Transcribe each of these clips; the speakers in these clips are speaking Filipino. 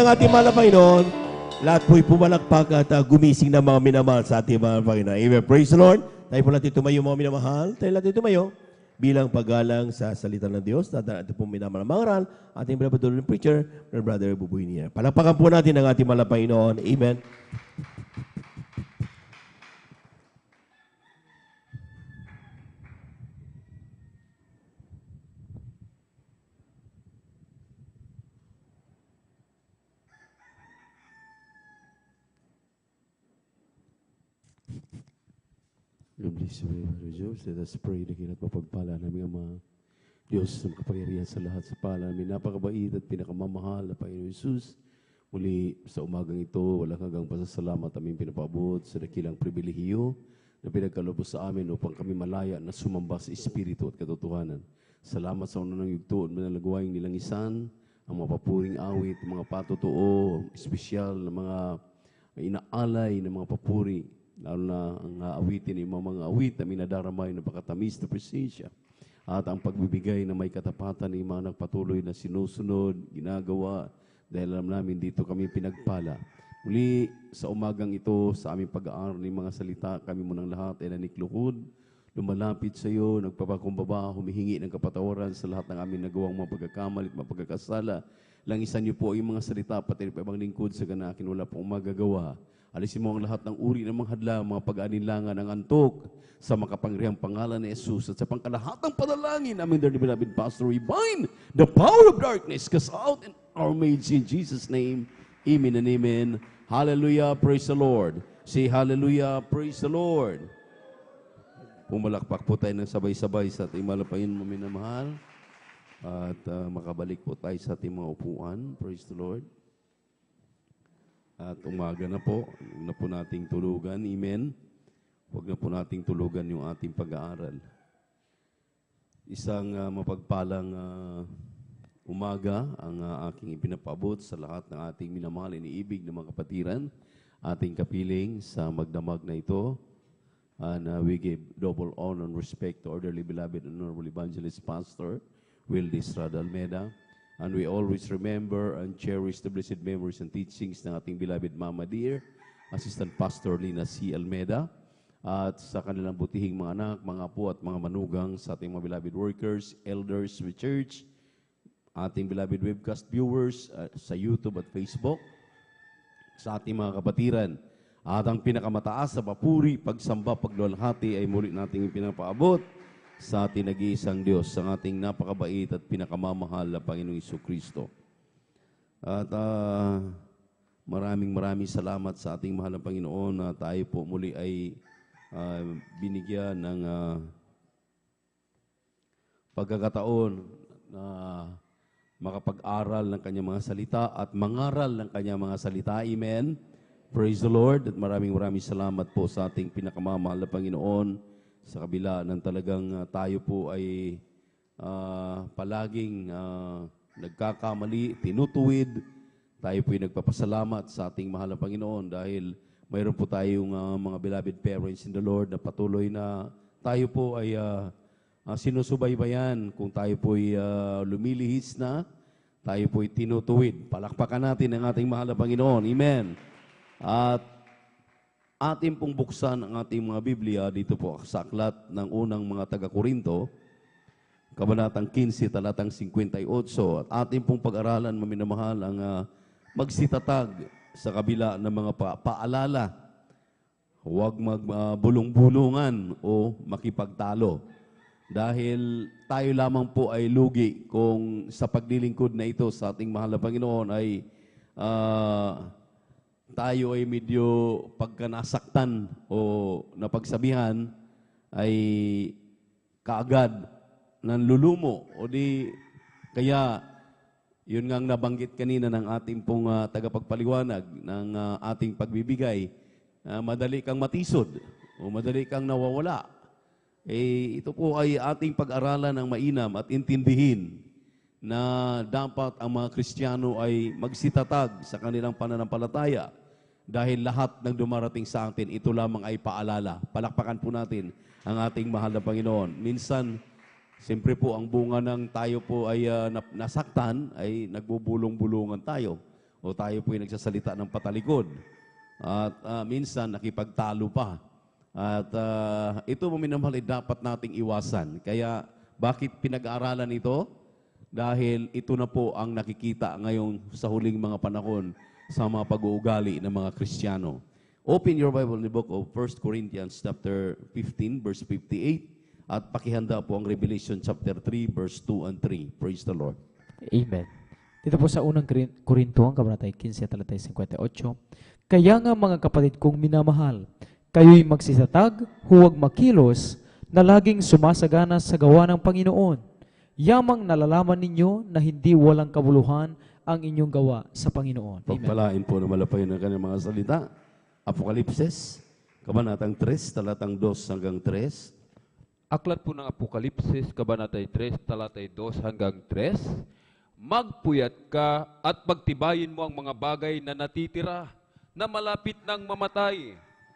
ng ating mahal na Panginoon. Lahat po'y pumalakpak at gumising na mga minamahal sa ating mahal na Panginoon. Amen. Praise the Lord. Tayo po natin tumayo mga minamahal. Tayo natin tumayo bilang paggalang sa salita ng Diyos. Natin po minamahal na mangaral. Ating pinapatuloy ng preacher, Brother Bubuy niya. Palakpakan po natin ang ating mahal na Panginoon. Amen. God bless you, Brother Jobs. Let us pray na kinat mapagpala namin Ama. Diyos na makapangyarihan sa lahat sa pala namin. Napakabait at pinakamamahal na Panginoon Jesus. Muli sa umagang ito, walang hanggang pasasalamat aming pinapaabot sa dakilang pribilehiyo na pinagkalubos sa amin upang kami malaya na sumamba sa Espiritu at katotohanan. Salamat sa unang yugto at manalagwaing nilang isan, ang mga papuring awit, mga patotoo, espesyal na mga inaalay na mga papuri, lalo na ang awitin ng mga awit na minadaramay na pakatamis na presensya at ang pagbibigay na may katapatan ng mga nagpatuloy na sinusunod, ginagawa, dahil alam namin dito kami pinagpala. Muli sa umagang ito, sa aming pag-aaral ng mga salita, kami munang lahat ay nanikluhod, lumalapit sa iyo, nagpapakumbaba, humihingi ng kapatawaran sa lahat ng aming nagawang mga pagkakamali at mga pagkakasala. Langisan niyo po yung mga salita, pati pa ibang lingkod sa ganakin, wala pong magagawa. Alisin mo ang lahat ng uri ng mga hadlang, mga pag-aninlangan ng antok sa makapangyarihang pangalan ni Jesus at sa pangkalahatang panalangin namin, dear beloved Pastor, we bind the power of darkness cast out in our midst in Jesus' name. Amen and amen. Hallelujah, praise the Lord. Say hallelujah, praise the Lord. Pumalakpak po tayo ng sabay-sabay sa ating malapayin mo minamahal at makabalik po tayo sa ating mga upuan. Praise the Lord. At umaga na po, huwag na po nating tulugan. Amen. Huwag na po nating tulugan yung ating pag-aaral. Isang mapagpalang umaga ang aking ipinapaabot sa lahat ng ating minamahal, iniibig ng mga kapatiran, ating kapiling sa magdamag na ito. And we give double honor and respect to our dearly beloved and honorable evangelist pastor, Wildy Estrada Almeida. And we always remember and cherish the blessed memories and teachings ng ating beloved Mama Dear, Assistant Pastor Lina C. Almeida, at sa kanilang butihing mga anak, mga apo at mga manugang sa ating mga beloved workers, elders with church, ating beloved webcast viewers sa YouTube at Facebook, sa ating mga kapatiran. At ang pinakamataas sa papuri, pagsamba, paglulhati ay muli nating pinapaabot sa ating nag-iisang Diyos, sa ating napakabait at pinakamamahal na Panginoong Jesucristo. At maraming salamat sa ating mahal na Panginoon na tayo po muli ay binigyan ng pagkakataon na makapag-aral ng kanyang mga salita at mangaral ng kanyang mga salita. Amen. Praise the Lord. At maraming salamat po sa ating pinakamamahal na Panginoon. Sa kabila ng talagang tayo po ay palaging nagkakamali, tinutuwid, tayo po ay nagpapasalamat sa ating mahal na Panginoon dahil mayroon po tayong mga beloved parents in the Lord na patuloy na tayo po ay sinusubaybayan. Kung tayo po ay lumilihis na, tayo po ay tinutuwid. Palakpakan natin ang ating mahal na Panginoon. Amen. At ating pong buksan ang ating mga Biblia dito po sa aklat ng unang mga taga-Korinto, kabanatang 15, talatang 58. At ating pong pag-aralan, maminamahal, ang magsitatag sa kabila ng mga paalala. Huwag magbulong-bulungan o makipagtalo. Dahil tayo lamang po ay lugi kung sa paglilingkod na ito sa ating mahal na Panginoon ay tayo ay medyo pagkanasaktan o napagsabihan ay kaagad nanlulumo o di kaya yun nga nabanggit kanina ng ating pong tagapagpaliwanag ng ating pagbibigay, madali kang matisod o madali kang nawawala. Ito po ay ating pag-aralan ng mainam at intindihin na dapat ang mga Kristiyano ay magsitatag sa kanilang pananampalataya. Dahil lahat ng dumarating sa atin, ito lamang ay paalala. Palakpakan po natin ang ating mahal na Panginoon. Minsan, siyempre po, ang bunga ng tayo po ay nasaktan, ay nagbubulong-bulungan tayo. o tayo po'y nagsasalita ng patalikod. At minsan nakipagtalo pa. At ito minamahal ay dapat nating iwasan. Kaya bakit pinag-aaralan ito? Dahil ito na po ang nakikita ngayon sa huling mga panahon sa mga pag-uugali ng mga Kristiyano. Open your Bible in the book of 1 Corinthians chapter 15 verse 58 at pakihanda po ang Revelation chapter 3 verse 2 and 3. Praise the Lord. Amen. Dito po sa unang Korinto, ang kabanata 15, talatay 58. Kaya nga mga kapatid kong minamahal, kayo'y magsisatag, huwag makilos, na laging sumasagana sa gawa ng Panginoon. Yamang nalalaman ninyo na hindi walang kabuluhan ang inyong gawa sa Panginoon. Amen. Pagpalain po na malapayin ng kanyang mga salita. Apokalipsis, kabanatang 3, talatang 2 hanggang 3. Aklat po ng Apokalipsis, kabanatay 3, talatay 2 hanggang 3. Magpuyat ka at pagtibayin mo ang mga bagay na natitira, na malapit nang mamatay,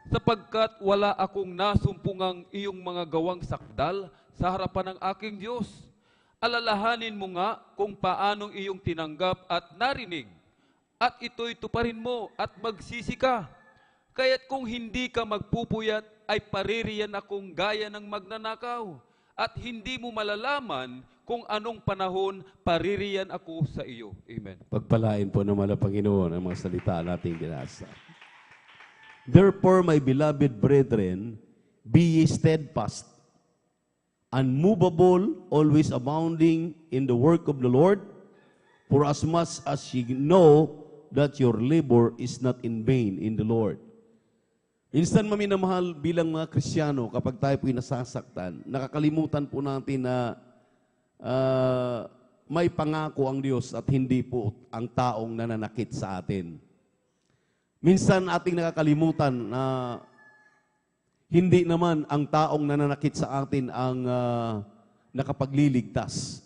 sapagkat wala akong nasumpungang iyong mga gawang sakdal sa harapan ng aking Diyos. Alalahanin mo nga kung paanong iyong tinanggap at narinig, at ito'y tuparin mo at magsisi ka. Kaya't kung hindi ka magpupuyat, ay paririyan akong gaya ng magnanakaw, at hindi mo malalaman kung anong panahon paririyan ako sa iyo. Amen. Pagpalain po naman ng Panginoon ang mga salita nating binasa. Therefore, my beloved brethren, be ye steadfast, unmovable, always abounding in the work of the Lord, for as much as ye know that your labor is not in vain in the Lord. Minsan maminamahal bilang mga Kristiyano, kapag tayo po'y nasasaktan, nakakalimutan po natin na may pangako ang Diyos at hindi po ang taong nananakit sa atin. Minsan ating nakakalimutan na hindi naman ang taong nananakit sa atin ang nakapagliligtas,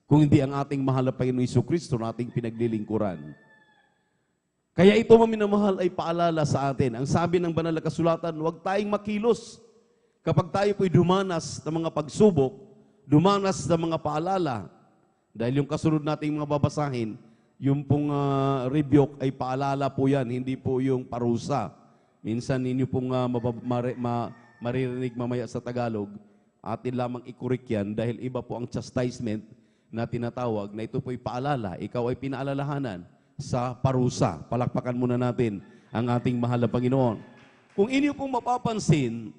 kung hindi ang ating mahal na Panginoong Jesucristo na ating pinaglilingkuran. Kaya ito minamahal ay paalala sa atin. Ang sabi ng banal na kasulatan, huwag tayong makilos. Kapag tayo po'y dumanas ng mga pagsubok, dumanas ng mga paalala, dahil yung kasunod nating mga babasahin, yung pong rebuke ay paalala po yan, hindi po yung parusa. Minsan ninyo pong maririnig mamaya sa Tagalog, atin lamang ikurik yan dahil iba po ang chastisement na tinatawag na ito po'y paalala. Ikaw ay pinaalalahanan sa parusa. Palakpakan muna natin ang ating mahal na Panginoon. Kung inyo pong mapapansin,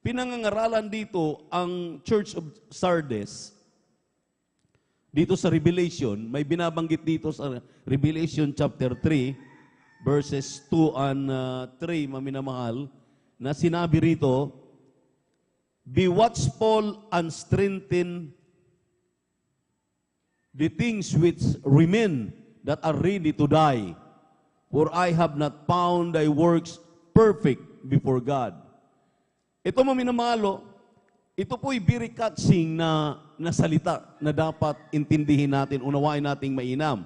pinangangaralan dito ang Church of Sardes. Dito sa Revelation, may binabanggit dito sa Revelation chapter 3, verses 2 and 3, maminamahal, na sinabi rito, be watchful and strengthen the things which remain that are ready to die, for I have not found thy works perfect before God. Ito maminamalo, ito po'y very catching na salita na dapat intindihin natin, unawain nating mainam.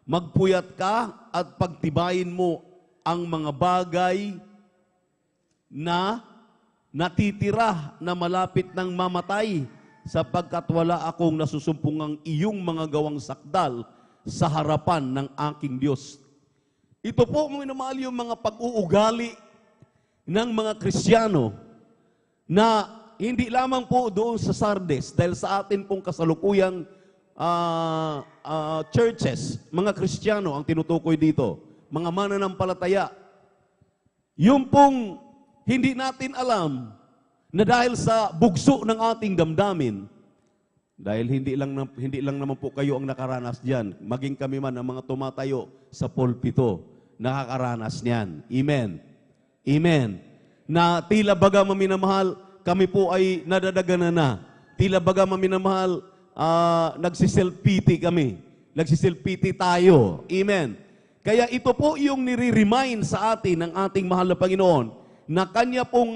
Magpuyat ka at pagtibayin mo ang mga bagay na natitira na malapit ng mamatay, sapagkat wala akong nasusumpungang iyong mga gawang sakdal sa harapan ng aking Diyos. Ito po minamahal yung mga pag-uugali ng mga Kristiyano na hindi lamang po doon sa Sardes, dahil sa atin pong kasalukuyang churches, mga Kristiyano ang tinutukoy dito, mga mananampalataya. Yung pong hindi natin alam na dahil sa bugso ng ating damdamin, dahil hindi lang naman po kayo ang nakaranas diyan, maging kami man ang mga tumatayo sa pulpito, nakakaranas niyan. Amen. Amen. Na tila baga maminamahal, kami po ay nadadaganan na. Tila baga maminamahal, nagsiself-pity kami. Nagsiself-pity tayo. Amen. Kaya ito po yung nire-remind sa atin ng ating mahal na Panginoon na Kanya pong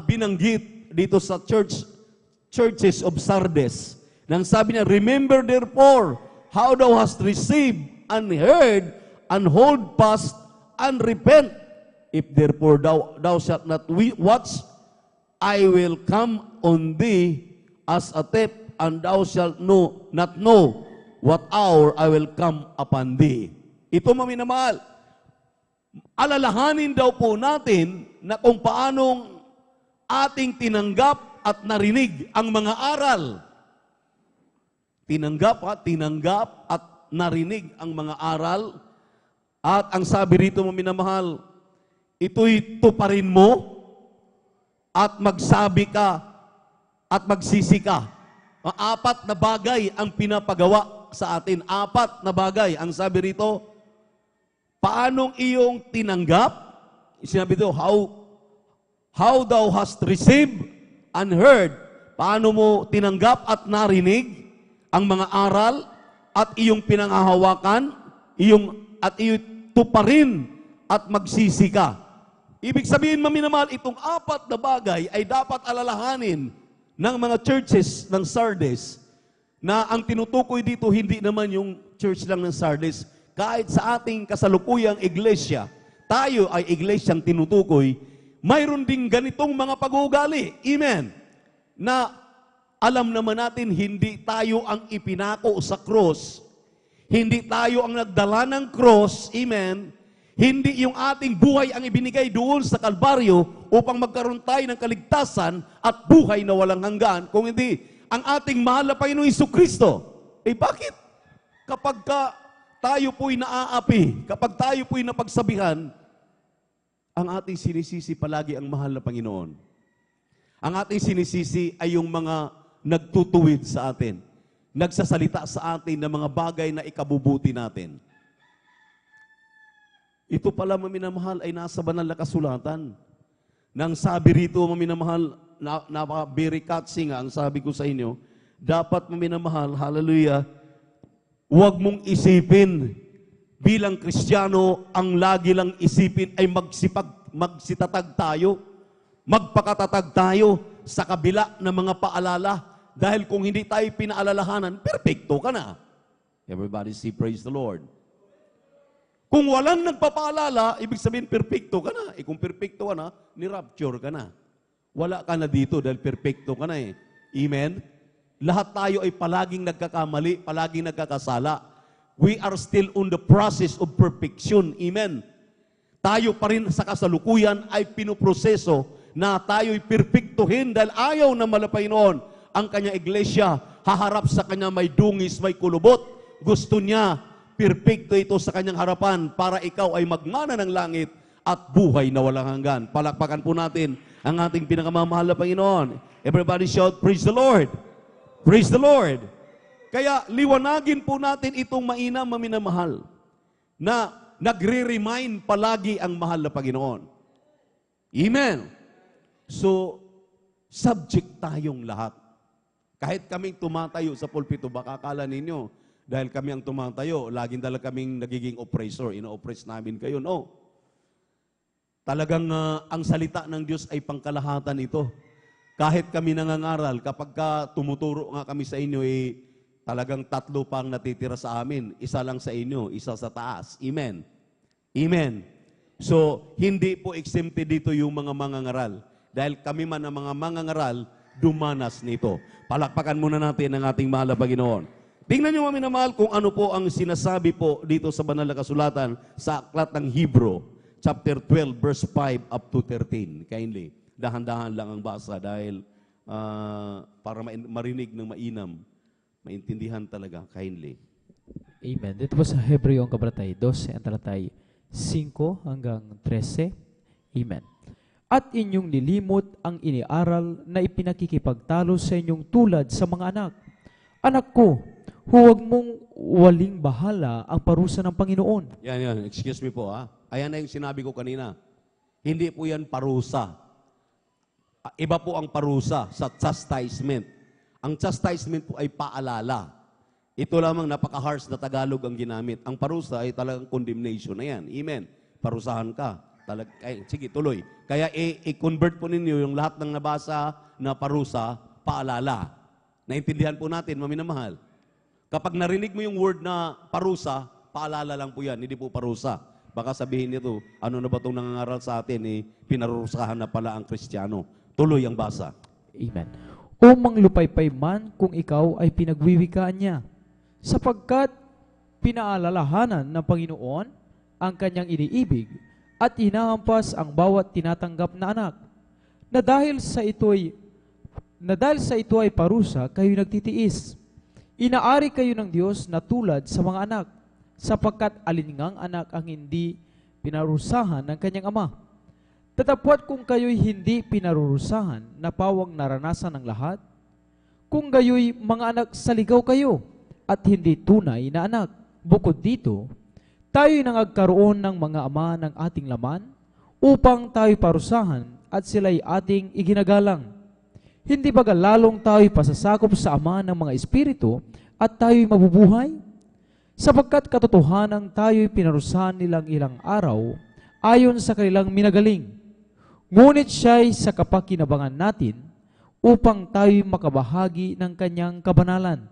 binanggit dito sa churches of Sardes. Nang sabi niya, remember therefore how thou hast received and heard, and hold fast and repent. If therefore thou shalt not watch, I will come on thee as a thief, and thou shalt not know what hour I will come upon thee. Ito mga minamahal, alalahanin daw po natin na kung paanong ating tinanggap at narinig ang mga aral. Tinanggap at narinig ang mga aral. At ang sabi rito mga minamahal, ito'y tuparin mo at magsabi ka at magsisi ka. Ang 4 na bagay ang pinapagawa sa atin. 4 na bagay. Ang sabi rito, paanong iyong tinanggap? Sinabi dito, how thou hast received and heard. Paano mo tinanggap at narinig ang mga aral at iyong pinanghahawakan, at iyong tuparin at magsisi ka. Ibig sabihin, maminamahal, itong 4 na bagay ay dapat alalahanin ng mga churches ng Sardis, na ang tinutukoy dito hindi naman yung church lang ng Sardis. Kahit sa ating kasalukuyang iglesia, tayo ay iglesyang tinutukoy, mayroon ding ganitong mga pag-uugali. Amen. Na alam naman natin, hindi tayo ang ipinako sa cross. Hindi tayo ang nagdala ng cross. Amen. Hindi yung ating buhay ang ibinigay doon sa Kalbaryo upang magkaroon tayo ng kaligtasan at buhay na walang hanggan. Kung hindi, ang ating mahal na Panginoong Jesucristo. Bakit? Kapag tayo po'y naaapi, kapag tayo po'y napagsabihan, ang ating sinisisi palagi ang mahal na Panginoon. Ang ating sinisisi ay yung mga nagtutuwid sa atin, nagsasalita sa atin ng mga bagay na ikabubuti natin. Ito pala, maminamahal, ay nasa banal na kasulatan. Nang sabi rito, maminamahal, very catchy nga, ang sabi ko sa inyo, dapat, maminamahal, hallelujah, huwag mong isipin bilang Kristiyano, ang lagi lang isipin ay magsitatag tayo, magpakatatag tayo sa kabila ng mga paalala. Dahil kung hindi tayo pinaalalahanan, perfecto ka na. Everybody say, praise the Lord. Kung walang nagpapaalala, ibig sabihin, perfecto ka na. Kung perfecto ka na, ni-rapture ka na. Wala ka na dito dahil perfecto ka na . Amen? Lahat tayo ay palaging nagkakamali, palaging nagkakasala. We are still on the process of perfection. Amen? Tayo pa rin sa kasalukuyan ay pinuproseso na tayo'y perfectuhin dahil ayaw na malapay noon ang kanya iglesia, haharap sa kanya may dungis, may kulubot. Gusto niya, perfecto ito sa kanyang harapan para ikaw ay magmana ng langit at buhay na walang hanggan. Palakpakan po natin ang ating pinakamamahal na Panginoon. Everybody shout, praise the Lord! Praise the Lord! Kaya liwanagin po natin itong mainam, maminamahal, na nagre-remind palagi ang mahal na Panginoon. Amen! So, subject tayong lahat. Kahit kaming tumatayo sa pulpito, baka akala ninyo, dahil kami ang tumatayo, laging dala kaming nagiging oppressor, ino-oppress namin kayo. No. Talagang ang salita ng Diyos ay pangkalahatan ito. Kahit kami nangangaral, kapag tumuturo nga kami sa inyo, talagang 3 pang natitira sa amin. 1 lang sa inyo, 1 sa taas. Amen. Amen. So, hindi po exempted dito yung mga mangangaral. Dahil kami man ang mga mangangaral, dumanas nito. Palakpakan muna natin ang ating mahal na Panginoon. Tingnan niyo, maminamahal, kung ano po ang sinasabi po dito sa banal na kasulatan sa aklat ng Hebrew, chapter 12, verse 5 up to 13. Kindly, dahan-dahan lang ang basa dahil para marinig ng mainam, maintindihan talaga, kindly. Amen. Dito po sa Hebreo ang kabaratay 12, ang talatay 5 hanggang 13. Amen. At inyong nilimot ang iniaral na ipinakikipagtalo sa inyong tulad sa mga anak. Anak ko, huwag mong waling bahala ang parusa ng Panginoon. Yan. Excuse me po, ha. Ayan na yung sinabi ko kanina. Hindi po yan parusa. Iba po ang parusa sa chastisement. Ang chastisement po ay paalala. Ito lamang napaka-harsh na Tagalog ang ginamit. Ang parusa ay talagang condemnation na yan. Amen. Parusahan ka. Sige, tuloy. Kaya i-convert po ninyo yung lahat ng nabasa na parusa, paalala. Naintindihan po natin, maminamahal. Kapag narinig mo yung word na parusa, paalala lang po yan, hindi po parusa. Baka sabihin nito, ano na ba itong nangangaral sa atin, pinarusahan na pala ang Kristiyano. Tuloy ang basa. Amen. O manglupaypay man kung ikaw ay pinagwiwikaan niya, sapagkat pinaalalahanan ng Panginoon ang kanyang iniibig at hinahampas ang bawat tinatanggap na anak. Na dahil sa ito ay parusa, kayo nagtitiis. Inaari kayo ng Diyos na tulad sa mga anak, sapagkat alingang anak ang hindi pinarusahan ng kanyang ama. Tatapwat kung kayo'y hindi pinarurusahan na pawang naranasan ng lahat, kung gayo'y mga anak sa ligaw kayo at hindi tunay na anak. Bukod dito, tayo'y nangagkaroon ng mga ama ng ating laman upang tayo'y parusahan at sila'y ating iginagalang. Hindi baga lalong tayo'y pasasakop sa ama ng mga espiritu at tayo'y mabubuhay? Sapagkat katotohanan tayo'y pinarusahan nilang ilang araw ayon sa kanilang minagaling. Ngunit siya'y sa kapakinabangan natin upang tayo'y makabahagi ng kanyang kabanalan.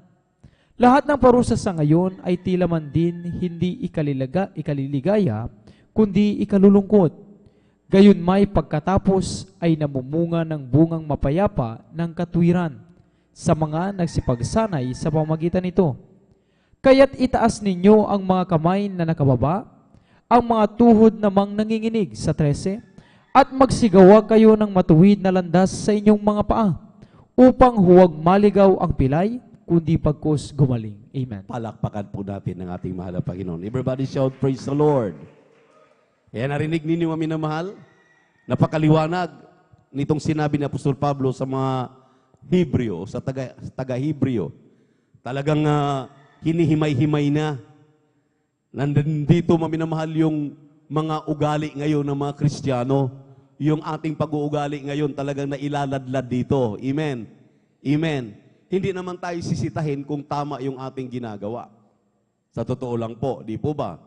Lahat ng parusa sa ngayon ay tila man din hindi ikaliligaya, kundi ikalulungkot. Gayon may pagkatapos ay namumunga ng bungang mapayapa ng katwiran sa mga nagsipagsanay sa pamagitan nito. Kaya't itaas ninyo ang mga kamay na nakababa, ang mga tuhod namang nanginginig sa 13, at magsigawa kayo ng matuwid na landas sa inyong mga paa, upang huwag maligaw ang pilay, kundi pagkus gumaling. Amen. Palakpakan po natin ng ating mahal na Panginoon. Everybody shout, praise the Lord. Kaya narinig ninyo mga minamahal, napakaliwanag nitong sinabi ni Apostol Pablo sa mga Hebreo, sa taga-Hebreo. Talagang hinihimay-himay na. Nandito maminamahal yung mga ugali ngayon ng mga Kristiyano. Yung ating pag-uugali ngayon talagang nailaladlad dito. Amen. Amen. Hindi naman tayo sisitahin kung tama yung ating ginagawa. Sa totoo lang po, di po ba?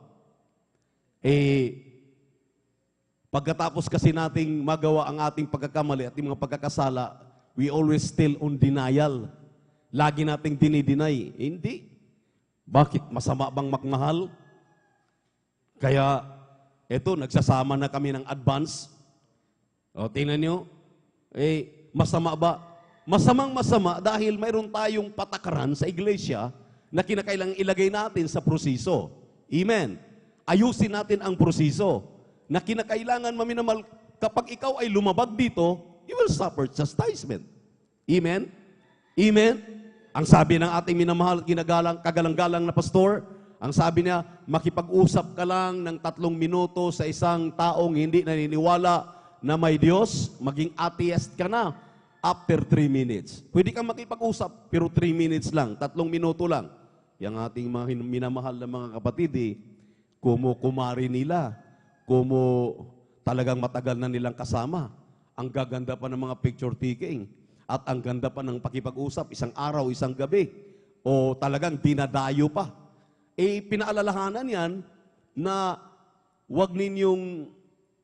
Pagkatapos kasi nating magawa ang ating pagkakamali at yung mga pagkakasala, we always still on denial. Lagi nating dinideny. Hindi. Bakit? Masama bang magmahal? Kaya, eto, nagsasama na kami ng advance. O, tingnan nyo. Masama ba? Masamang-masama dahil mayroon tayong patakaran sa iglesia na kinakailangang ilagay natin sa proseso. Amen. Ayusin natin ang proseso na kinakailangan maminamal kapag ikaw ay lumabag dito, you will suffer chastisement. Amen? Amen? Ang sabi ng ating minamahal at kagalang-galang na pastor, ang sabi niya, makipag-usap ka lang ng 3 minuto sa isang taong hindi naniniwala na may Diyos, maging atheist ka na after 3 minutes. Pwede kang makipag-usap, pero 3 minutes lang, 3 minuto lang. Yang ating mga minamahal na mga kapatid, kumari nila, talagang matagal na nilang kasama. Ang gaganda pa ng mga picture taking at ang ganda pa ng pakipag-usap, isang araw, isang gabi, o talagang dinadayo pa. Pinaalalahanan yan na huwag ninyong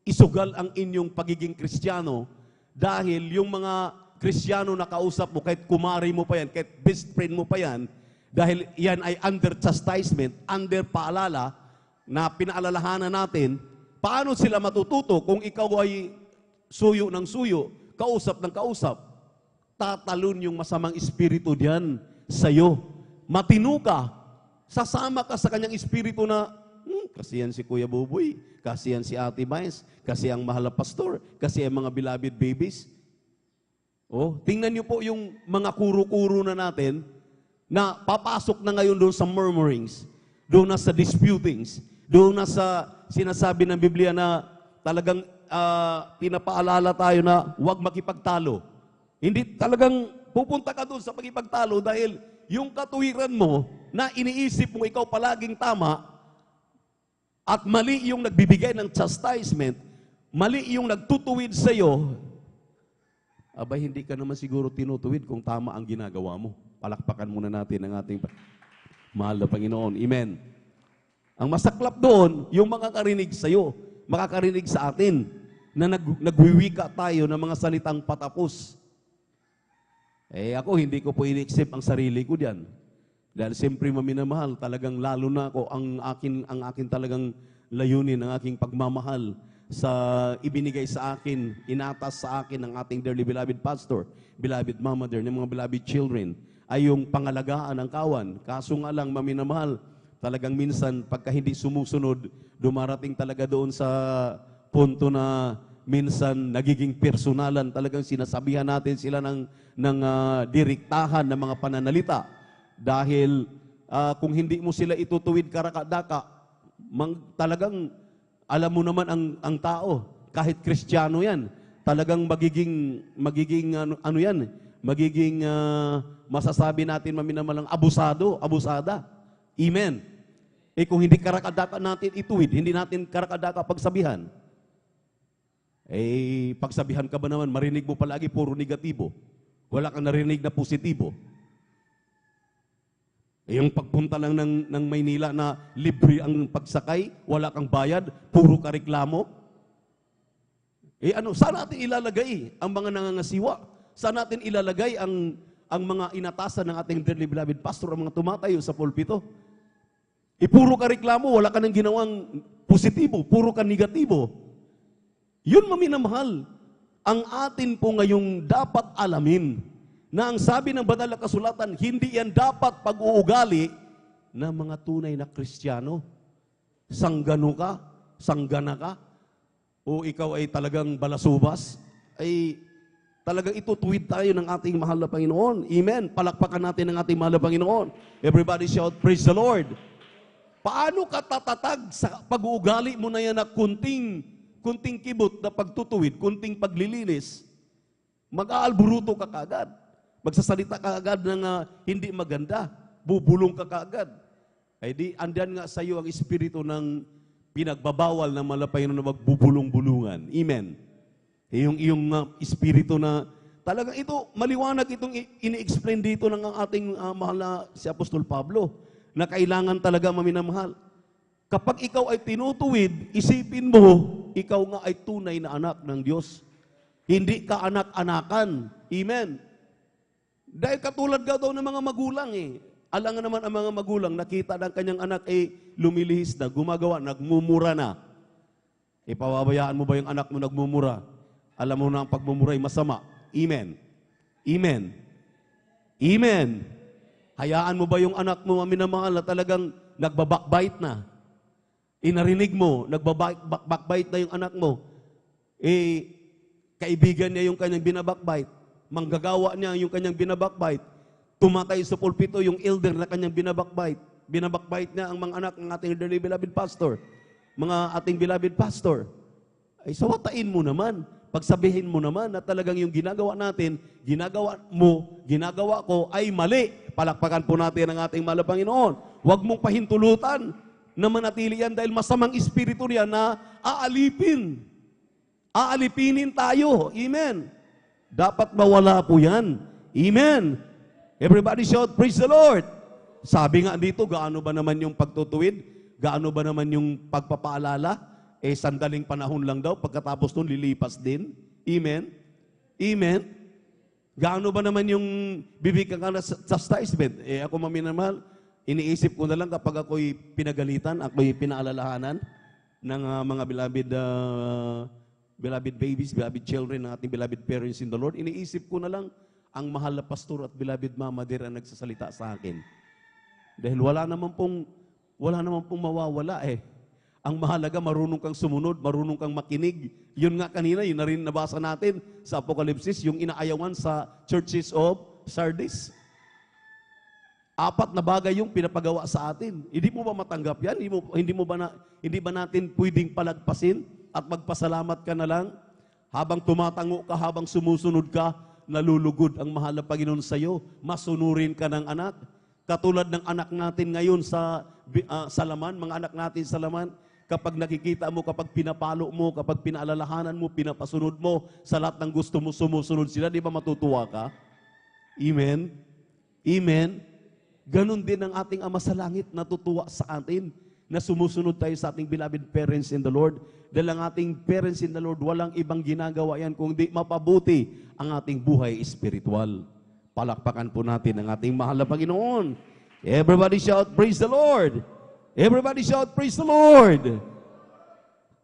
isugal ang inyong pagiging Kristiyano dahil yung mga Kristiyano na kausap mo, kahit kumari mo pa yan, kahit best friend mo pa yan, dahil yan ay under chastisement, under paalala, na pinaalalahanan natin, paano sila matututo kung ikaw ay suyo ng suyo, kausap ng kausap? Tatalon yung masamang espiritu diyan sa'yo. Matino ka, sasama ka sa kanyang espiritu na, kasi yan si Kuya Buboy, kasi yan si Ate Mais, kasi ang mahal na pastor, kasi ang mga beloved babies. Tingnan niyo po yung mga kuro-kuro na natin na papasok na ngayon doon sa murmurings, doon na sa disputings, doon na sa sinasabi ng Biblia na talagang pinapaalala tayo na huwag makipagtalo. Hindi talagang pupunta ka doon sa pagipagtalo dahil yung katuwiran mo na iniisip mo ikaw palaging tama at mali yung nagbibigay ng chastisement, mali yung nagtutuwid sa iyo, abay hindi ka naman siguro tinutuwid kung tama ang ginagawa mo. Palakpakan muna natin ang ating mahal na Panginoon. Amen. Ang masaklap doon, yung makakarinig sa iyo, makakarinig sa atin, na nagwiwika tayo ng mga salitang patapos. Ako, hindi ko po ini-accept ang sarili ko diyan. Dahil siyempre maminamahal, talagang lalo na ako, ang akin talagang layunin, ang aking pagmamahal sa ibinigay sa akin, inatas sa akin ng ating dearly beloved pastor, beloved mama dear, ng mga beloved children, ay yung pangalagaan ng kawan. Kaso nga lang, maminamahal, talagang minsan pagka hindi sumusunod, dumarating talaga doon sa punto na minsan nagiging personalan, talagang sinasabihan natin sila ng direktahan ng mga pananalita. Dahil kung hindi mo sila itutuwid karakadaka, talagang alam mo naman ang tao, kahit Kristiyano yan, talagang magiging masasabi natin maminamalang abusada. Amen. Kung hindi karakadaka natin ituwid, hindi natin karakadaka pagsabihan, pagsabihan ka ba naman, marinig mo palagi puro negatibo. Wala kang narinig na positibo. Yung pagpunta lang ng Maynila na libre ang pagsakay, wala kang bayad, puro ka reklamo. Saan natin ilalagay ang mga nangangasiwa? Saan natin ilalagay ang mga inatasan ng ating dearly beloved pastor, ang mga tumatayo sa pulpito? Puro ka reklamo, wala ka nang ginawang positibo, puro ka negatibo. Yun, maminamahal, ang atin po ngayong dapat alamin na ang sabi ng banal na kasulatan, hindi yan dapat pag-uugali ng mga tunay na Kristiyano. Sanggano ka, sanggana ka, o ikaw ay talagang balasubas, ay talagang itutuwid tayo ng ating mahal na Panginoon. Amen. Palakpakan natin ng ating mahal na Panginoon. Everybody shout, praise the Lord. Paano ka tatatag sa pag-uugali mo na yan na kunting kibot na pagtutuwid, kunting paglilinis? Mag-aalburuto ka kaagad. Magsasalita ka agad ng hindi maganda. Bubulong ka kaagad. Ay di, andyan nga sa iyo ang espiritu ng pinagbabawal ng Panginoon na magbubulong-bulungan. Amen. Iyong espiritu na talagang ito, maliwanag itong ini-explain dito ng ating mahal na si Apostol Pablo, na kailangan talaga maminamahal. Kapag ikaw ay tinutuwid, isipin mo, ikaw nga ay tunay na anak ng Diyos. Hindi ka anak-anakan. Amen. Dahil katulad ka daw ng mga magulang Alangan naman ang mga magulang, nakita ng kanyang anak lumilihis na, gumagawa, nagmumura na. Pababayaan mo ba yung anak mo nagmumura? Alam mo na ang pagmumura ay masama. Amen. Amen. Amen. Hayaan mo ba yung anak mo, minamahal, na talagang nagbabakbite na? Inarinig mo, nagbabakbite na yung anak mo. Kaibigan niya yung kanyang binabakbite. Manggagawa niya yung kanyang binabakbite. Tumatay sa pulpito yung elder na kanyang binabakbite. Binabakbite niya ang mga anak ng ating dearly beloved pastor. Mga ating beloved pastor. Sawatain mo naman. Pagsabihin mo naman na talagang yung ginagawa natin, ginagawa mo, ginagawa ko ay mali. Palakpakan po natin ang ating mahal na Panginoon. Huwag mong pahintulutan na manatili yan dahil masamang espiritu niya na aalipin. Aalipinin tayo. Amen. Dapat mawala po yan. Amen. Everybody shout, praise the Lord. Sabi nga dito, gaano ba naman yung pagtutuwid? Gaano ba naman yung pagpapaalala? Sandaling panahon lang daw, pagkatapos nun, lilipas din. Amen? Amen? Gaano ba naman yung bibigyan ka na chastisement? Ako maminamahal, iniisip ko na lang kapag ako'y pinagalitan, ako'y pinaalalahanan ng mga beloved babies, beloved children, ng ating beloved parents in the Lord, iniisip ko na lang ang mahal na pastor at beloved mama dear ang nagsasalita sa akin. Dahil wala naman pong mawawala Ang mahalaga, marunong kang sumunod, marunong kang makinig. Yun nga kanina, yun na rin nabasa natin sa Apokalipsis, yung inaayawan sa churches of Sardis. 4 na bagay yung pinapagawa sa atin. Hindi mo ba matanggap yan? Hindi ba natin pwedeng palagpasin at magpasalamat ka na lang? Habang tumatango ka, habang sumusunod ka, nalulugod ang mahal na Panginoon sa iyo. Masunurin ka ng anak. Katulad ng anak natin ngayon sa laman, mga anak natin sa laman, kapag nakikita mo, kapag pinapalo mo, kapag pinaalalahanan mo, pinapasunod mo, sa lahat ng gusto mo, sumusunod sila, di ba matutuwa ka? Amen? Amen? Ganon din ang ating Ama sa Langit, natutuwa sa atin, na sumusunod tayo sa ating beloved parents in the Lord. Dahil ang ating parents in the Lord, walang ibang ginagawa yan, kundi mapabuti ang ating buhay espiritual. Palakpakan po natin ang ating mahal na Panginoon. Everybody shout, praise the Lord! Everybody shout, praise the Lord!